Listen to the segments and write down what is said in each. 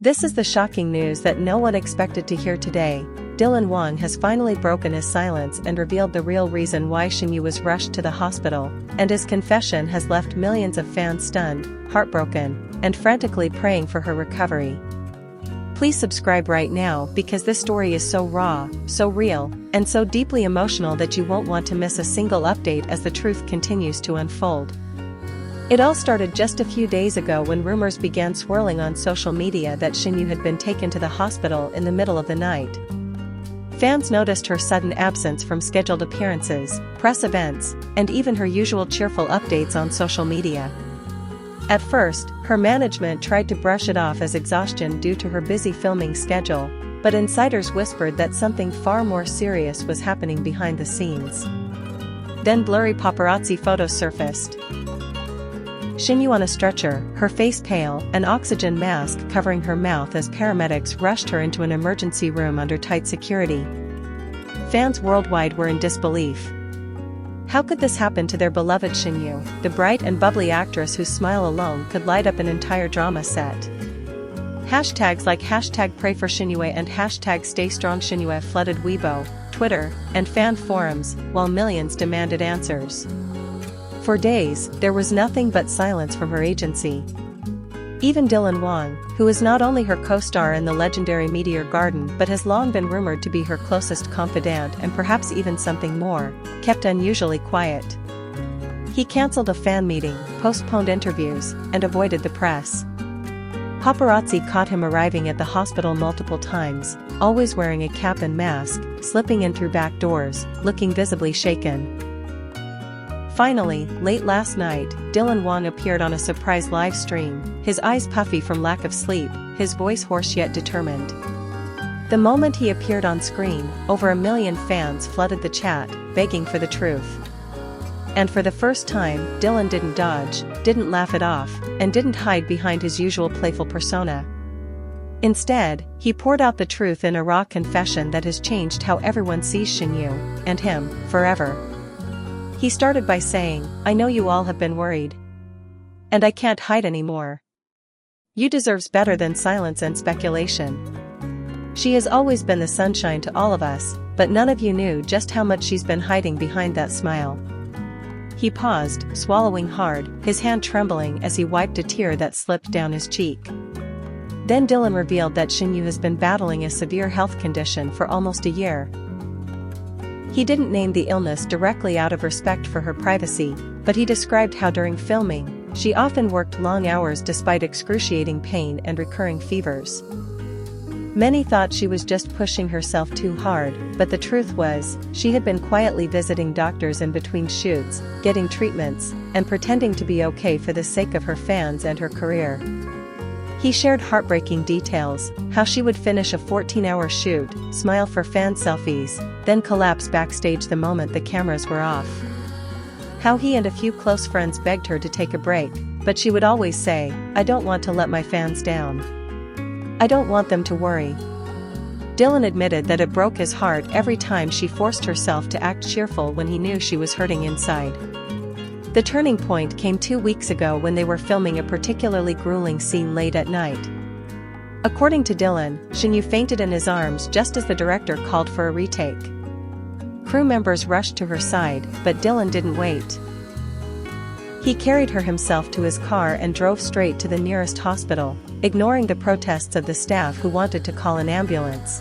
This is the shocking news that no one expected to hear today. Dylan Wang has finally broken his silence and revealed the real reason why Shen was rushed to the hospital, and his confession has left millions of fans stunned, heartbroken, and frantically praying for her recovery. Please subscribe right now because this story is so raw, so real, and so deeply emotional that you won't want to miss a single update as the truth continues to unfold. It all started just a few days ago when rumors began swirling on social media that Shen had been taken to the hospital in the middle of the night. Fans noticed her sudden absence from scheduled appearances, press events, and even her usual cheerful updates on social media. At first, her management tried to brush it off as exhaustion due to her busy filming schedule, but insiders whispered that something far more serious was happening behind the scenes. Then blurry paparazzi photos surfaced. Shen on a stretcher, her face pale, an oxygen mask covering her mouth as paramedics rushed her into an emergency room under tight security. Fans worldwide were in disbelief. How could this happen to their beloved Shen, the bright and bubbly actress whose smile alone could light up an entire drama set? Hashtags like #PrayForShen and #StayStrongShen flooded Weibo, Twitter, and fan forums, while millions demanded answers. For days, there was nothing but silence from her agency. Even Dylan Wang, who is not only her co-star in the legendary Meteor Garden but has long been rumored to be her closest confidant and perhaps even something more, kept unusually quiet. He cancelled a fan meeting, postponed interviews, and avoided the press. Paparazzi caught him arriving at the hospital multiple times, always wearing a cap and mask, slipping in through back doors, looking visibly shaken. Finally, late last night, Dylan Wang appeared on a surprise live stream, his eyes puffy from lack of sleep, his voice hoarse yet determined. The moment he appeared on screen, over 1 million fans flooded the chat, begging for the truth. And for the first time, Dylan didn't dodge, didn't laugh it off, and didn't hide behind his usual playful persona. Instead, he poured out the truth in a raw confession that has changed how everyone sees Shen and him, forever. He started by saying, "I know you all have been worried. And I can't hide anymore. You deserves better than silence and speculation. She has always been the sunshine to all of us, but none of you knew just how much she's been hiding behind that smile." He paused, swallowing hard, his hand trembling as he wiped a tear that slipped down his cheek. Then Dylan revealed that Shen has been battling a severe health condition for almost a year. He didn't name the illness directly out of respect for her privacy, but he described how during filming, she often worked long hours despite excruciating pain and recurring fevers. Many thought she was just pushing herself too hard, but the truth was, she had been quietly visiting doctors in between shoots, getting treatments, and pretending to be okay for the sake of her fans and her career. He shared heartbreaking details, how she would finish a 14-hour shoot, smile for fan selfies, then collapse backstage the moment the cameras were off. How he and a few close friends begged her to take a break, but she would always say, "I don't want to let my fans down. I don't want them to worry." Dylan admitted that it broke his heart every time she forced herself to act cheerful when he knew she was hurting inside. The turning point came 2 weeks ago when they were filming a particularly grueling scene late at night. According to Dylan, Shen fainted in his arms just as the director called for a retake. Crew members rushed to her side, but Dylan didn't wait. He carried her himself to his car and drove straight to the nearest hospital, ignoring the protests of the staff who wanted to call an ambulance.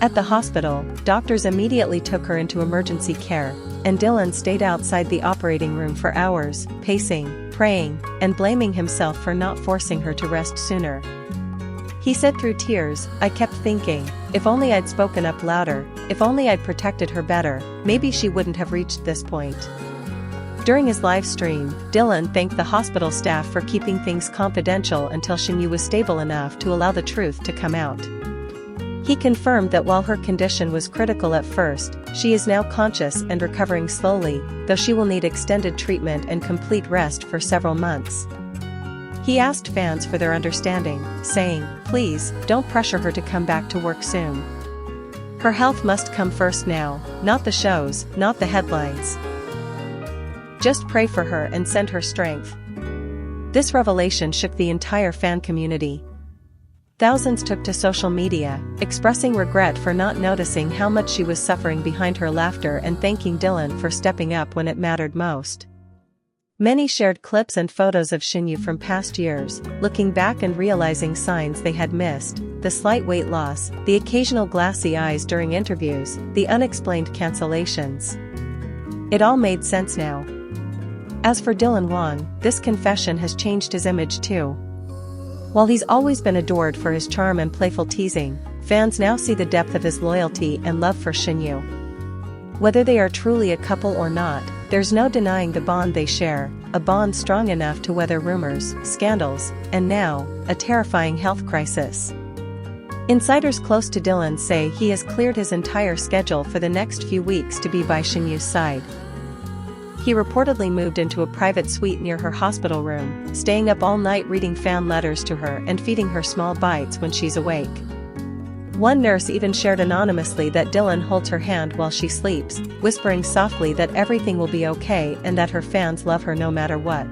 At the hospital, doctors immediately took her into emergency care, and Dylan stayed outside the operating room for hours, pacing, praying, and blaming himself for not forcing her to rest sooner. He said through tears, "I kept thinking, if only I'd spoken up louder, if only I'd protected her better, maybe she wouldn't have reached this point." During his live stream, Dylan thanked the hospital staff for keeping things confidential until Shen was stable enough to allow the truth to come out. He confirmed that while her condition was critical at first, she is now conscious and recovering slowly, though she will need extended treatment and complete rest for several months. He asked fans for their understanding, saying, "Please, don't pressure her to come back to work soon. Her health must come first now, not the shows, not the headlines. Just pray for her and send her strength." This revelation shook the entire fan community. Thousands took to social media, expressing regret for not noticing how much she was suffering behind her laughter and thanking Dylan for stepping up when it mattered most. Many shared clips and photos of Shen from past years, looking back and realizing signs they had missed: the slight weight loss, the occasional glassy eyes during interviews, the unexplained cancellations. It all made sense now. As for Dylan Wang, this confession has changed his image too. While he's always been adored for his charm and playful teasing, fans now see the depth of his loyalty and love for Shen. Whether they are truly a couple or not, there's no denying the bond they share, a bond strong enough to weather rumors, scandals, and now, a terrifying health crisis. Insiders close to Dylan say he has cleared his entire schedule for the next few weeks to be by Shen's side. He reportedly moved into a private suite near her hospital room, staying up all night reading fan letters to her and feeding her small bites when she's awake. One nurse even shared anonymously that Dylan holds her hand while she sleeps, whispering softly that everything will be okay and that her fans love her no matter what.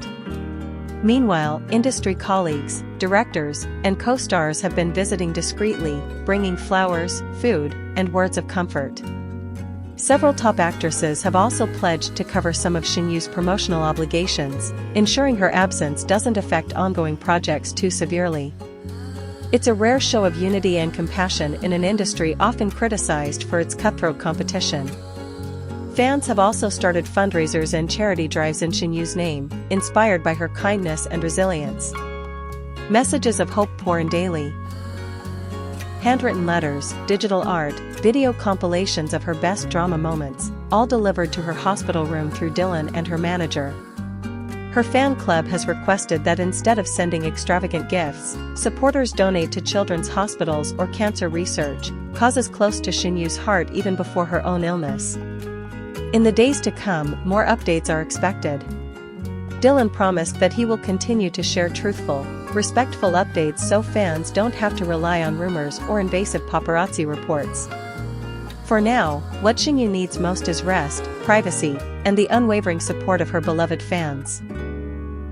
Meanwhile, industry colleagues, directors, and co-stars have been visiting discreetly, bringing flowers, food, and words of comfort. Several top actresses have also pledged to cover some of Shen's promotional obligations, ensuring her absence doesn't affect ongoing projects too severely. It's a rare show of unity and compassion in an industry often criticized for its cutthroat competition. Fans have also started fundraisers and charity drives in Shen's name, inspired by her kindness and resilience. Messages of hope pour in daily. Handwritten letters, digital art, video compilations of her best drama moments, all delivered to her hospital room through Dylan and her manager. Her fan club has requested that instead of sending extravagant gifts, supporters donate to children's hospitals or cancer research, causes close to Shen's heart even before her own illness. In the days to come, more updates are expected. Dylan promised that he will continue to share truthful, respectful updates so fans don't have to rely on rumors or invasive paparazzi reports. For now, what Shen needs most is rest, privacy, and the unwavering support of her beloved fans.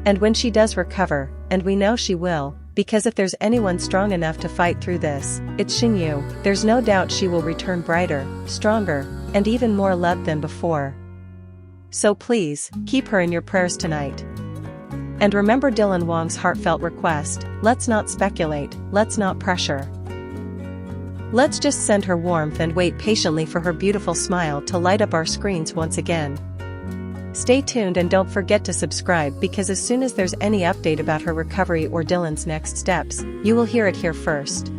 And when she does recover, and we know she will, because if there's anyone strong enough to fight through this, it's Shen, there's no doubt she will return brighter, stronger, and even more loved than before. So please, keep her in your prayers tonight. And remember Dylan Wang's heartfelt request: let's not speculate, let's not pressure. Let's just send her warmth and wait patiently for her beautiful smile to light up our screens once again. Stay tuned and don't forget to subscribe, because as soon as there's any update about her recovery or Dylan's next steps, you will hear it here first.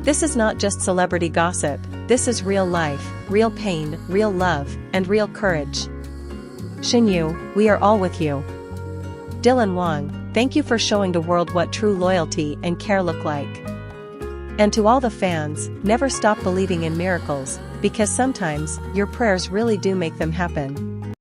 This is not just celebrity gossip, this is real life, real pain, real love, and real courage. Shen, we are all with you. Dylan Wang, thank you for showing the world what true loyalty and care look like. And to all the fans, never stop believing in miracles, because sometimes, your prayers really do make them happen.